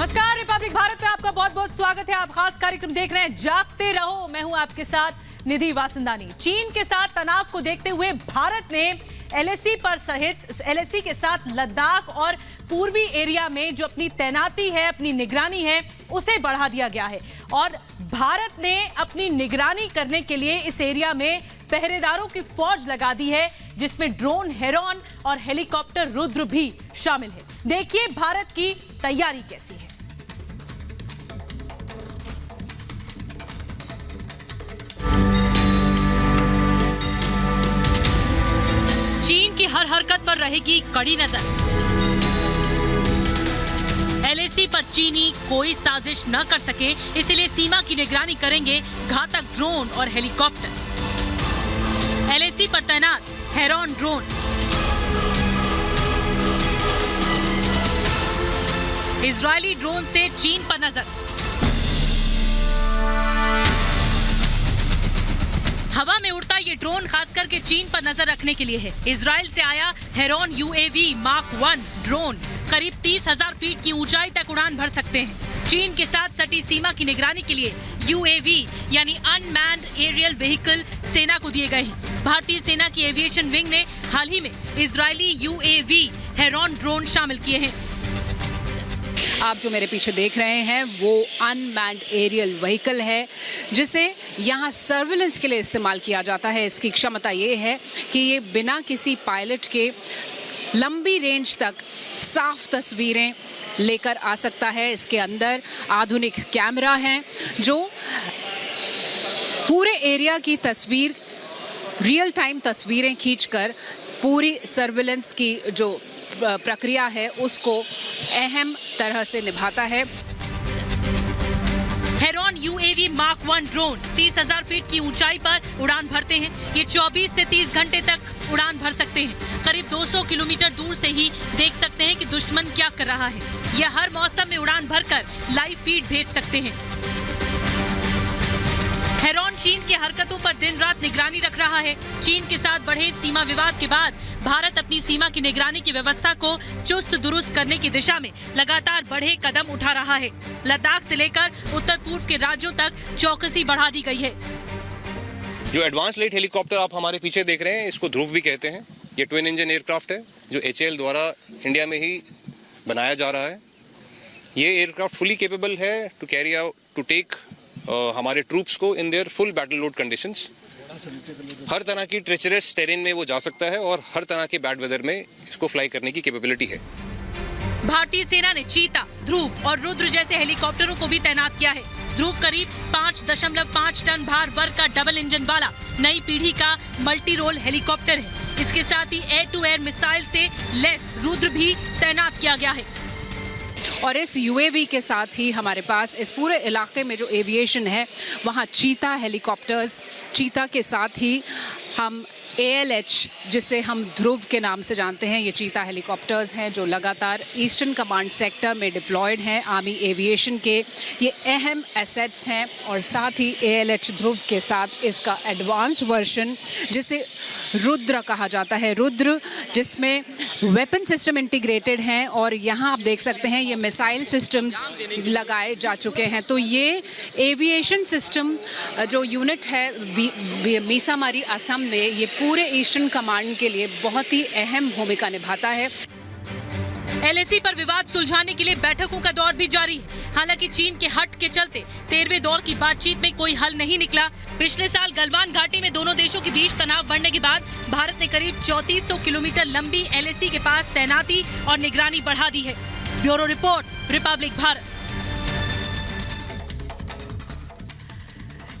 नमस्कार, रिपब्लिक भारत में आपका बहुत बहुत स्वागत है। आप खास कार्यक्रम देख रहे हैं जागते रहो। मैं हूं आपके साथ निधि वासंदानी। चीन के साथ तनाव को देखते हुए भारत ने एलएसी पर सहित एलएसी के साथ लद्दाख और पूर्वी एरिया में जो अपनी तैनाती है, अपनी निगरानी है, उसे बढ़ा दिया गया है। और भारत ने अपनी निगरानी करने के लिए इस एरिया में पहरेदारों की फौज लगा दी है, जिसमें ड्रोन हेरॉन और हेलीकॉप्टर रुद्र भी शामिल है। देखिए भारत की तैयारी कैसी है। चीन की हर हरकत पर रहेगी कड़ी नजर। एलएसी पर चीनी कोई साजिश न कर सके, इसलिए सीमा की निगरानी करेंगे घातक ड्रोन और हेलीकॉप्टर। एलएसी पर तैनात हेरॉन ड्रोन। इजरायली ड्रोन से चीन पर नजर। हवा में उड़ता ये ड्रोन खास करके चीन पर नजर रखने के लिए है। इजराइल से आया हेरॉन यूएवी मार्क 1 ड्रोन करीब 30,000 फीट की ऊंचाई तक उड़ान भर सकते हैं। चीन के साथ सटी सीमा की निगरानी के लिए यूएवी यानी अनमैन्ड एरियल व्हीकल सेना को दिए गए हैं। भारतीय सेना की एविएशन विंग ने हाल ही में इजरायली यूएवी हेरॉन ड्रोन शामिल किए हैं। आप जो मेरे पीछे देख रहे हैं वो अनमैन्ड एरियल व्हीकल है, जिसे यहाँ सर्विलेंस के लिए इस्तेमाल किया जाता है। इसकी क्षमता ये है कि ये बिना किसी पायलट के लंबी रेंज तक साफ तस्वीरें लेकर आ सकता है। इसके अंदर आधुनिक कैमरा हैं जो पूरे एरिया की तस्वीर, रियल टाइम तस्वीरें खींचकर पूरी सर्विलेंस की जो प्रक्रिया है उसको अहम तरह से निभाता है। Heron UAV mark 1 drone 30,000 feet की ऊंचाई पर उड़ान भरते हैं। ये 24 से 30 घंटे तक उड़ान भर सकते हैं। करीब 200 किलोमीटर दूर से ही देख सकते हैं कि दुश्मन क्या कर रहा है। यह हर मौसम में उड़ान भरकर लाइव फीड भेज सकते हैं। हेरॉन चीन की हरकतों पर दिन रात निगरानी रख रहा है। चीन के साथ बढ़े सीमा विवाद के बाद भारत अपनी सीमा की निगरानी की व्यवस्था को चुस्त दुरुस्त करने की दिशा में लगातार बढ़े कदम उठा रहा है। लद्दाख से लेकर उत्तर पूर्व के राज्यों तक चौकसी बढ़ा दी गई है। जो एडवांस लाइट हेलीकॉप्टर आप हमारे पीछे देख रहे हैं, इसको ध्रुव भी कहते हैं। ये ट्विन इंजन एयरक्राफ्ट है जो HAL द्वारा इंडिया में ही बनाया जा रहा है। ये एयरक्राफ्ट फुली केपेबल है to carry out to take हमारे ट्रूप्स को in their full battle load conditions. हर तरह की ट्रेचरस टेरेन में वो जा सकता है और हर तरह के बैड वेदर में इसको फ्लाई करने की कैपेबिलिटी है। भारतीय सेना ने चीता, ध्रुव और रुद्र जैसे हेलीकॉप्टरों को भी तैनात किया है। ध्रुव करीब 5.5 टन भार वर्ग का डबल इंजन वाला नई पीढ़ी का मल्टी रोल हेलीकॉप्टर है। इसके साथ ही एयर टू एयर मिसाइल से लैस रुद्र भी तैनात किया गया है। और इस यूएवी के साथ ही हमारे पास इस पूरे इलाके में जो एविएशन है वहाँ चीता हेलीकॉप्टर्स, चीता के साथ ही हम ALH जिसे हम ध्रुव के नाम से जानते हैं, ये चीता हेलीकॉप्टर्स हैं जो लगातार ईस्टर्न कमांड सेक्टर में डिप्लॉयड हैं। आर्मी एविएशन के ये अहम एसेट्स हैं। और साथ ही ALH ध्रुव के साथ इसका एडवांस वर्जन जिसे रुद्र कहा जाता है, रुद्र, जिसमें वेपन सिस्टम इंटीग्रेटेड हैं। और यहाँ आप देख सकते हैं ये मिसाइल सिस्टम्स लगाए जा चुके हैं। तो ये एविएशन सिस्टम जो यूनिट है मीसामारी असम में, ये पूरे ईस्टर्न कमांड के लिए बहुत ही अहम भूमिका निभाता है। एलएसी पर विवाद सुलझाने के लिए बैठकों का दौर भी जारी है। हालांकि चीन के हट के चलते 13वें दौर की बातचीत में कोई हल नहीं निकला। पिछले साल गलवान घाटी में दोनों देशों के बीच तनाव बढ़ने के बाद भारत ने करीब 3400 किलोमीटर लंबी एलएसी के पास तैनाती और निगरानी बढ़ा दी है। Bureau report, Republic Bharat.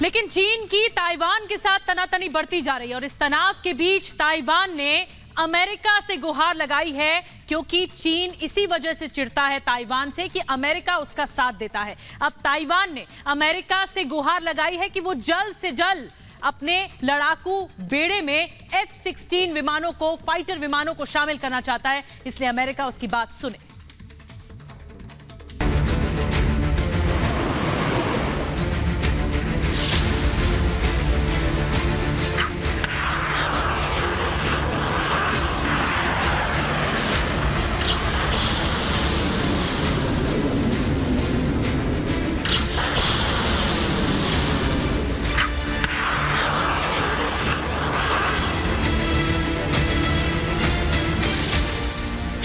लेकिन चीन की ताइवान के साथ तनातनी बढ़ती जा रही है और इस तनाव के बीच ताइवान ने अमेरिका से गुहार लगाई है, क्योंकि चीन इसी वजह से चिढ़ता है ताइवान से कि अमेरिका उसका साथ देता है। अब ताइवान ने अमेरिका से गुहार लगाई है कि वो जल्द से जल्द अपने लड़ाकू बेड़े में F-16 विमानों को, फाइटर विमानों को शामिल करना चाहता है। इसलिए अमेरिका उसकी बात सुने।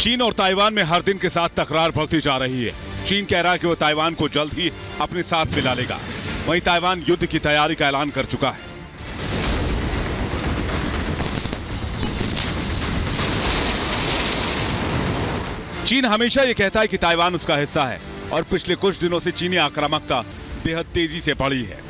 चीन और ताइवान में हर दिन के साथ तकरार बढ़ती जा रही है। चीन कह रहा है कि वो ताइवान को जल्द ही अपने साथ मिला लेगा। वहीं ताइवान युद्ध की तैयारी का ऐलान कर चुका है। चीन हमेशा ये कहता है कि ताइवान उसका हिस्सा है और पिछले कुछ दिनों से चीनी आक्रामकता बेहद तेजी से बढ़ी है।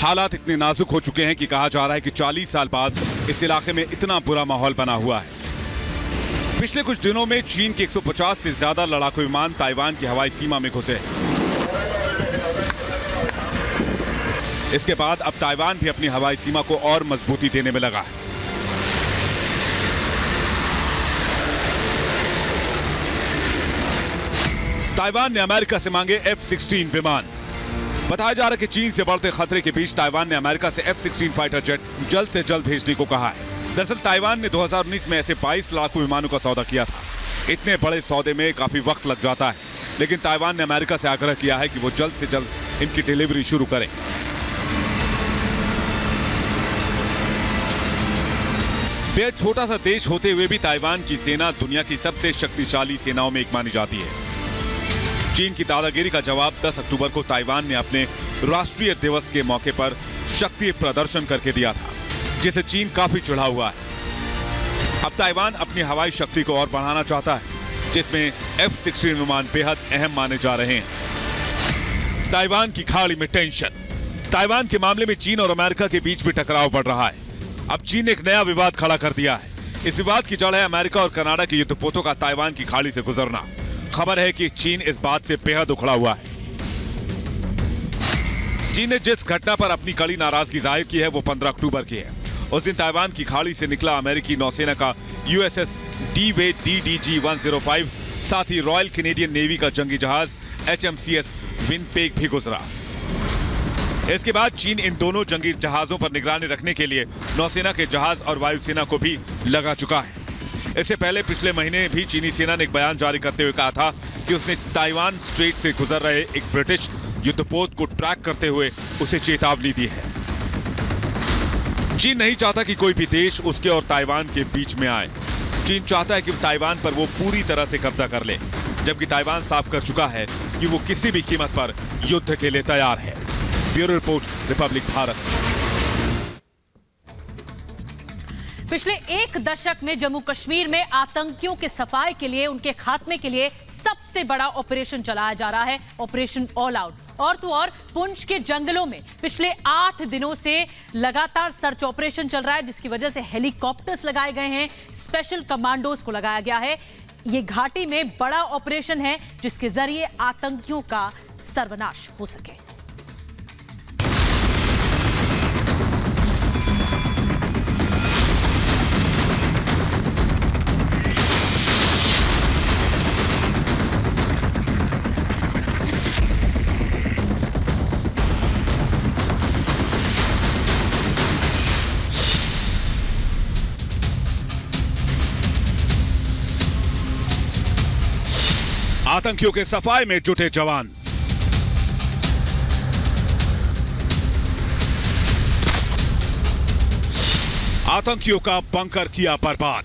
हालात इतने नाजुक हो चुके हैं कि कहा जा रहा है कि 40 साल बाद इस इलाके में इतना बुरा माहौल बना हुआ है। पिछले कुछ दिनों में चीन के 150 से ज्यादा लड़ाकू विमान ताइवान की हवाई सीमा में घुसे। इसके बाद अब ताइवान भी अपनी हवाई सीमा को और मजबूती देने में लगा है। ताइवान ने अमेरिका से मांगे F-16 विमान। बताया जा रहा है कि चीन से बढ़ते खतरे के बीच ताइवान ने अमेरिका से F-16 फाइटर जेट जल्द से जल्द भेजने को कहा है। दरअसल ताइवान ने 2019 में ऐसे 22 लड़ाकू विमानों का सौदा किया था। इतने बड़े सौदे में काफी वक्त लग जाता है, लेकिन ताइवान ने अमेरिका से आग्रह किया है कि वो जल्द से जल्द इनकी डिलीवरी शुरू करें। बेहद छोटा सा देश होते हुए भी ताइवान की सेना दुनिया की सबसे शक्तिशाली सेनाओं में एक मानी जाती है। चीन की दादागिरी का जवाब 10 अक्टूबर को ताइवान ने अपने राष्ट्रीय दिवस के मौके पर शक्ति प्रदर्शन करके दिया था, जिसे चीन काफी चिढ़ा हुआ है। अब ताइवान अपनी हवाई शक्ति को और बढ़ाना चाहता है, जिसमें F-16 विमान बेहद अहम माने जा रहे हैं। ताइवान की खाड़ी में टेंशन। ताइवान के मामले में चीन और अमेरिका के बीच भी टकराव बढ़ रहा है। अब चीन ने एक नया विवाद खड़ा कर दिया है। इस विवाद की जड़ है अमेरिका और कनाडा के युद्धपोतों का ताइवान की खाड़ी से गुजरना। खबर है कि चीन इस बात से बेहद उखड़ा हुआ है। चीन ने जिस घटना पर अपनी कड़ी नाराजगी जाहिर की है वो 15 अक्टूबर की है। उस दिन ताइवान की खाड़ी से निकला अमेरिकी नौसेना का USS DeWitt DDG-105, साथ ही रॉयल कैनेडियन नेवी का जंगी जहाज HMCS विनपेग भी गुजरा। इसके बाद चीन इन दोनों जंगी जहाजों पर निगरानी रखने के लिए नौसेना के जहाज और वायुसेना को भी लगा चुका है। इससे पहले पिछले महीने भी चीनी सेना ने एक बयान जारी करते हुए कहा था कि उसने ताइवान स्ट्रेट से गुजर रहे एक ब्रिटिश युद्धपोत को ट्रैक करते हुए उसे चेतावनी दी है। चीन नहीं चाहता कि कोई भी देश उसके और ताइवान के बीच में आए। चीन चाहता है कि ताइवान पर वो पूरी तरह से कब्जा कर ले, जबकि ताइवान साफ कर चुका है कि वो किसी भी कीमत पर युद्ध के लिए तैयार है। Bureau report, Republic Bharat. पिछले एक दशक में जम्मू कश्मीर में आतंकियों के सफाए के लिए, उनके खात्मे के लिए सबसे बड़ा ऑपरेशन चलाया जा रहा है, ऑपरेशन ऑल आउट। और तो और पुंछ के जंगलों में पिछले 8 दिनों से लगातार सर्च ऑपरेशन चल रहा है, जिसकी वजह से हेलीकॉप्टर्स लगाए गए हैं, स्पेशल कमांडोज को लगाया गया है। ये घाटी में बड़ा ऑपरेशन है जिसके जरिए आतंकियों का सर्वनाश हो सके। आतंकियों के सफाए में जुटे जवान। आतंकियों का बंकर किया बर्बाद।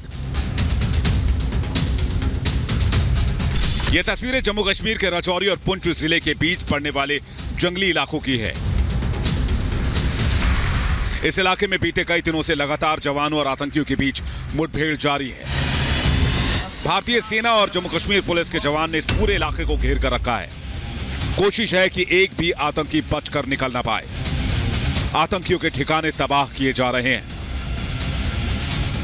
यह तस्वीरें जम्मू कश्मीर के राजौरी और पुंछ जिले के बीच पड़ने वाले जंगली इलाकों की है। इस इलाके में बीते कई दिनों से लगातार जवानों और आतंकियों के बीच मुठभेड़ जारी है। भारतीय सेना और जम्मू कश्मीर पुलिस के जवान ने इस पूरे इलाके को घेर कर रखा है। कोशिश है कि एक भी आतंकी बचकर निकल ना पाए। आतंकियों के ठिकाने तबाह किए जा रहे हैं।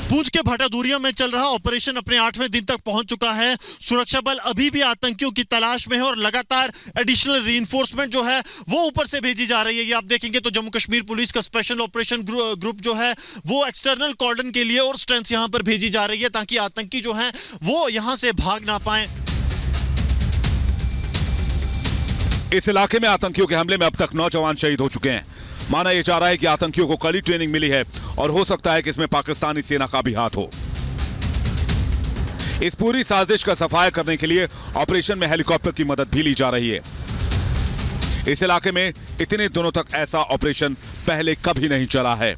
पुंछ के भटादूरिया में चल रहा ऑपरेशन अपने 8वें दिन तक पहुंच चुका है। सुरक्षा बल अभी भी आतंकियों की तलाश में है और लगातार एडिशनल रीइंफोर्समेंट जो है वो ऊपर से भेजी जा रही है। ये आप देखेंगे तो जम्मू कश्मीर पुलिस का स्पेशल ऑपरेशन ग्रुप जो है वो एक्सटर्नल कॉर्डन के लिए और स्ट्रेंथ यहां पर भेजी जा रही है ताकि आतंकी जो है वो यहां से भाग ना पाए। इस इलाके में आतंकियों के हमले में अब तक 9 जवान शहीद हो चुके हैं। माना यह जा रहा है कि आतंकियों को कड़ी ट्रेनिंग मिली है और हो सकता है कि इसमें पाकिस्तानी सेना का भी हाथ हो। इस पूरी साजिश का सफाया करने के लिए ऑपरेशन में हेलीकॉप्टर की मदद भी ली जा रही है। इस इलाके में इतने दिनों तक ऐसा ऑपरेशन पहले कभी नहीं चला है।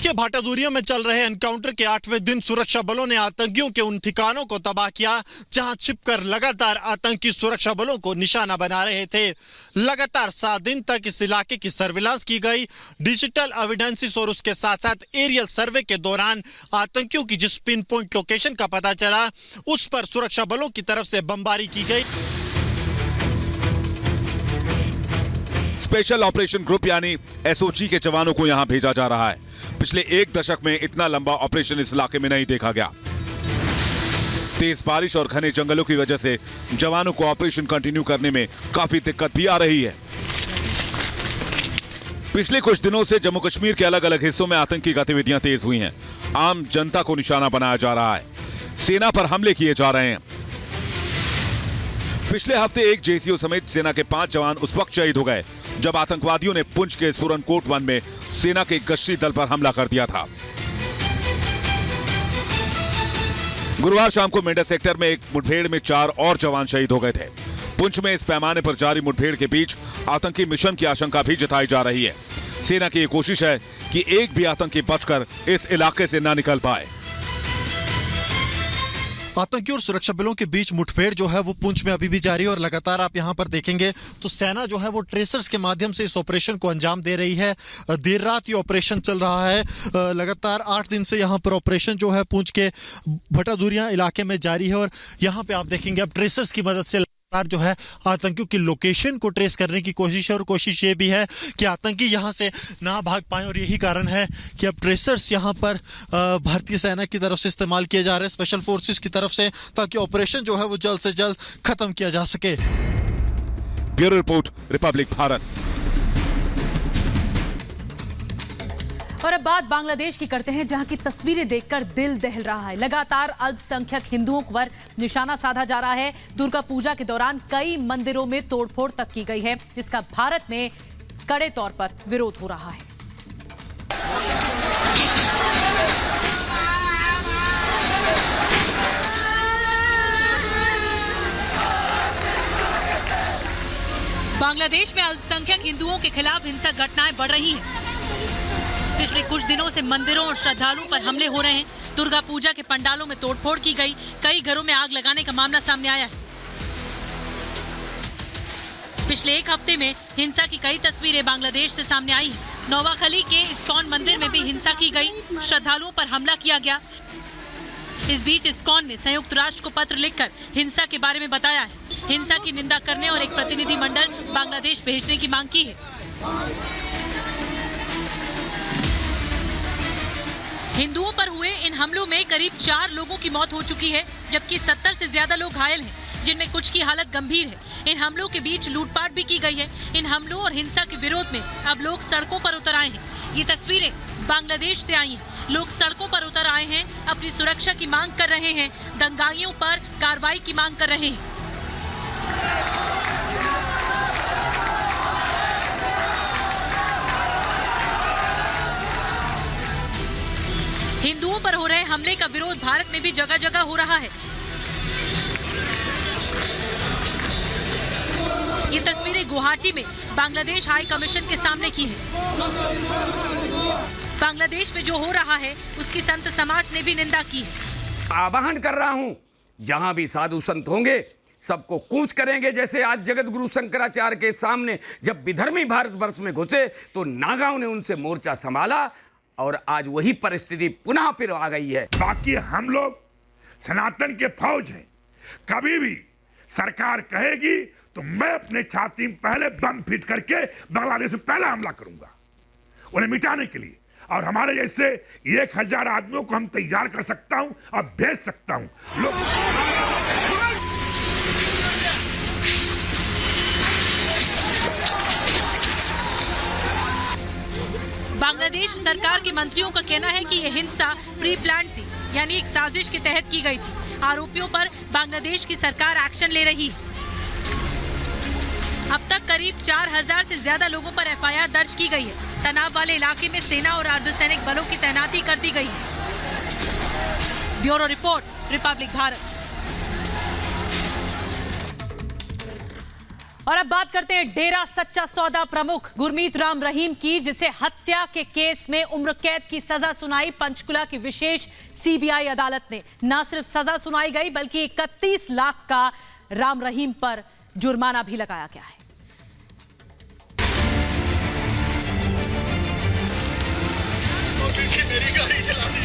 के भाटादूरिया में चल रहे एनकाउंटर के 8वें दिन सुरक्षा बलों ने आतंकियों के उन ठिकानों को तबाह किया जहां छिपकर लगातार आतंकी सुरक्षा बलों को निशाना बना रहे थे। लगातार 7 दिन तक इस इलाके की सर्विलांस की गई। डिजिटल एविडेंसेस और उसके साथ साथ एरियल सर्वे के दौरान आतंकियों की जिस पिन पॉइंट लोकेशन का पता चला उस पर सुरक्षा बलों की तरफ से बमबारी की गई। स्पेशल ऑपरेशन ग्रुप यानी एसओजी के जवानों को यहां भेजा जा रहा है। पिछले 1 दशक में इतना लंबा ऑपरेशन इस इलाके में नहीं देखा गया। तेज बारिश और घने जंगलों की वजह से जवानों को ऑपरेशन कंटिन्यू करने में काफी दिक्कत भी आ रही है। पिछले कुछ दिनों से जम्मू कश्मीर के अलग अलग हिस्सों में आतंकी गतिविधियां तेज हुई हैं। आम जनता को निशाना बनाया जा रहा है। सेना पर हमले किए जा रहे हैं। पिछले हफ्ते एक जेसीओ समेत सेना के 5 जवान उस वक्त शहीद हो गए जब आतंकवादियों ने पुंछ के सुरनकोट वन में सेना के गश्ती दल पर हमला कर दिया था। गुरुवार शाम को मेंढर सेक्टर में एक मुठभेड़ में 4 और जवान शहीद हो गए थे। पुंछ में इस पैमाने पर जारी मुठभेड़ के बीच आतंकी मिशन की आशंका भी जताई जा रही है। सेना की यह कोशिश है कि एक भी आतंकी बचकर इस इलाके से न निकल पाए। आतंकी और सुरक्षा बलों के बीच मुठभेड़ जो है वो पुंछ में अभी भी जारी है और लगातार आप यहां पर देखेंगे तो सेना जो है वो ट्रेसर्स के माध्यम से इस ऑपरेशन को अंजाम दे रही है। देर रात ये ऑपरेशन चल रहा है। लगातार 8 दिन से यहां पर ऑपरेशन जो है पुंछ के भाटादूरिया इलाके में जारी है और यहां पे आप देखेंगे अब ट्रेसर्स की मदद से जो है आतंकियों की लोकेशन को ट्रेस करने की कोशिश है और कोशिश ये भी है कि आतंकी यहां से ना भाग पाएं और यही कारण है कि अब ट्रेसर्स यहां पर भारतीय सेना की तरफ से इस्तेमाल किए जा रहे हैं, स्पेशल फोर्सेस की तरफ से, ताकि ऑपरेशन जो है वो जल्द से जल्द खत्म किया जा सके। Bureau report, Republic Bharat. और अब बात बांग्लादेश की करते हैं जहां की तस्वीरें देखकर दिल दहल रहा है। लगातार अल्पसंख्यक हिंदुओं पर निशाना साधा जा रहा है। दुर्गा पूजा के दौरान कई मंदिरों में तोड़फोड़ तक की गई है जिसका भारत में कड़े तौर पर विरोध हो रहा है। बांग्लादेश में अल्पसंख्यक हिंदुओं के खिलाफ हिंसक घटनाएं बढ़ रही हैं। पिछले कुछ दिनों से मंदिरों और श्रद्धालुओं पर हमले हो रहे हैं। दुर्गा पूजा के पंडालों में तोड़फोड़ की गई। कई घरों में आग लगाने का मामला सामने आया है। पिछले 1 हफ्ते में हिंसा की कई तस्वीरें बांग्लादेश से सामने आई हैं। नोवाखली के इस्कॉन मंदिर में भी हिंसा की गई। श्रद्धालुओं पर हमला किया गया। इस बीच इस्कॉन ने संयुक्त राष्ट्र को पत्र लिखकर हिंसा के बारे में बताया है। हिंसा की निंदा करने और एक प्रतिनिधिमंडल बांग्लादेश भेजने की मांग की है। हिंदुओं पर हुए इन हमलों में करीब 4 लोगों की मौत हो चुकी है जबकि 70 से ज्यादा लोग घायल हैं जिनमें कुछ की हालत गंभीर है। इन हमलों के बीच लूटपाट भी की गई है। इन हमलों और हिंसा के विरोध में अब लोग सड़कों पर उतर आए हैं। ये तस्वीरें बांग्लादेश से आई हैं। लोग सड़कों पर उतर आए हैं, अपनी सुरक्षा की मांग कर रहे हैं, दंगाइयों पर कार्रवाई की मांग कर रहे हैं। हिंदुओं पर हो रहे हमले का विरोध भारत में भी जगह जगह हो रहा है। ये तस्वीरें गुवाहाटी में बांग्लादेश हाई कमीशन के सामने की है। बांग्लादेश में जो हो रहा है उसकी संत समाज ने भी निंदा की है। आह्वान कर रहा हूं, जहां भी साधु संत होंगे सबको कूच करेंगे। जैसे आज जगत गुरु शंकराचार्य के सामने जब विधर्मी भारतवर्ष में घुसे तो नागाओं ने उनसे मोर्चा संभाला और आज वही परिस्थिति पुनः फिर आ गई है। बाकी हम लोग सनातन के फौज हैं। कभी भी सरकार कहेगी तो मैं अपने छाती में पहले बम फिट करके बांग्लादेश में पहला हमला करूंगा उन्हें मिटाने के लिए। और हमारे जैसे 1000 आदमियों को हम तैयार कर सकता हूं और भेज सकता हूं। बांग्लादेश सरकार के मंत्रियों का कहना है कि यह हिंसा प्री प्लान थी, यानी एक साजिश के तहत की गई थी। आरोपियों पर बांग्लादेश की सरकार एक्शन ले रही है। अब तक करीब 4000 से ज्यादा लोगों पर एफआईआर दर्ज की गई है। तनाव वाले इलाके में सेना और अर्धसैनिक बलों की तैनाती कर दी गई है। Bureau report, Republic Bharat. और अब बात करते हैं डेरा सच्चा सौदा प्रमुख गुरमीत राम रहीम की, जिसे हत्या के केस में उम्र कैद की सजा सुनाई पंचकुला की विशेष सीबीआई अदालत ने। न सिर्फ सजा सुनाई गई बल्कि 31 लाख का राम रहीम पर जुर्माना भी लगाया गया है। मेरी गाड़ी चला दी।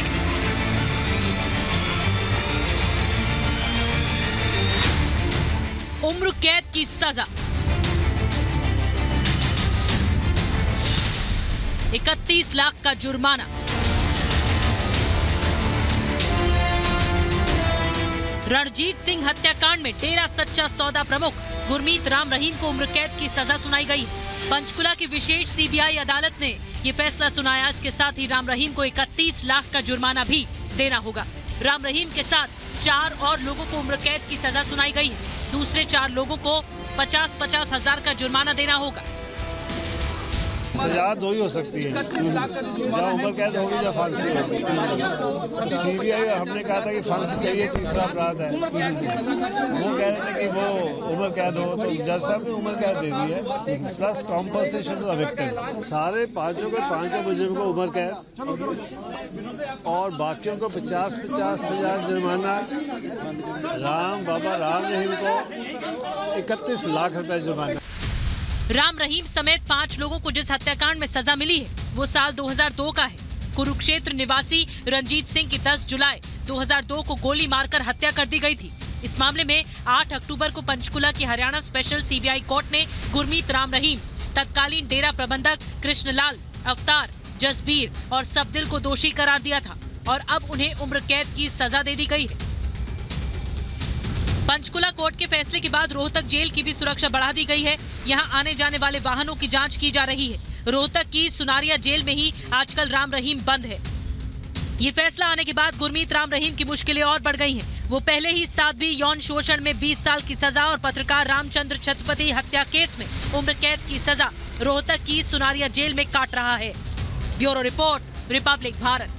उम्र कैद की सजा, 31 लाख का जुर्माना। रणजीत सिंह हत्याकांड में डेरा सच्चा सौदा प्रमुख गुरमीत राम रहीम को उम्र कैद की सजा सुनाई गई। पंचकुला की विशेष सीबीआई अदालत ने ये फैसला सुनाया। इसके साथ ही राम रहीम को 31 लाख का जुर्माना भी देना होगा। राम रहीम के साथ 4 और लोगों को उम्र कैद की सजा सुनाई गई है। दूसरे 4 लोगों को 50-50 हजार का जुर्माना देना होगा। सजा दो ही हो सकती है, या उम्र कैद होगी या फांसी होगी। सीबीआई हमने कहा था कि फांसी चाहिए, तीसरा अपराध है। वो कह रहे थे कि वो उम्र कैद हो, तो जज साहब ने उम्र कैद दे दी है plus compensation to the victim. सारे पांचों मुजरिम को उम्र कैद और बाकियों को 50-50 हजार जुर्माना। बाबा राम रहीम को 31 लाख रुपए जुर्माना। राम रहीम समेत 5 लोगों को जिस हत्याकांड में सजा मिली है वो साल 2002 का है। कुरुक्षेत्र निवासी रंजीत सिंह की 10 जुलाई 2002 को गोली मारकर हत्या कर दी गई थी। इस मामले में 8 अक्टूबर को पंचकुला की हरियाणा स्पेशल सीबीआई कोर्ट ने गुरमीत राम रहीम, तत्कालीन डेरा प्रबंधक कृष्णलाल, अवतार, जसबीर और सबदिल को दोषी करार दिया था और अब उन्हें उम्र कैद की सजा दे दी गई है। पंचकुला कोर्ट के फैसले के बाद रोहतक जेल की भी सुरक्षा बढ़ा दी गई है। यहां आने जाने वाले वाहनों की जांच की जा रही है। रोहतक की सुनारिया जेल में ही आजकल राम रहीम बंद है। ये फैसला आने के बाद गुरमीत राम रहीम की मुश्किलें और बढ़ गई हैं। वो पहले ही साध्वी यौन शोषण में 20 साल की सजा और पत्रकार रामचंद्र छत्रपति हत्या केस में उम्र कैद की सजा रोहतक की सुनारिया जेल में काट रहा है। Bureau report, Republic Bharat.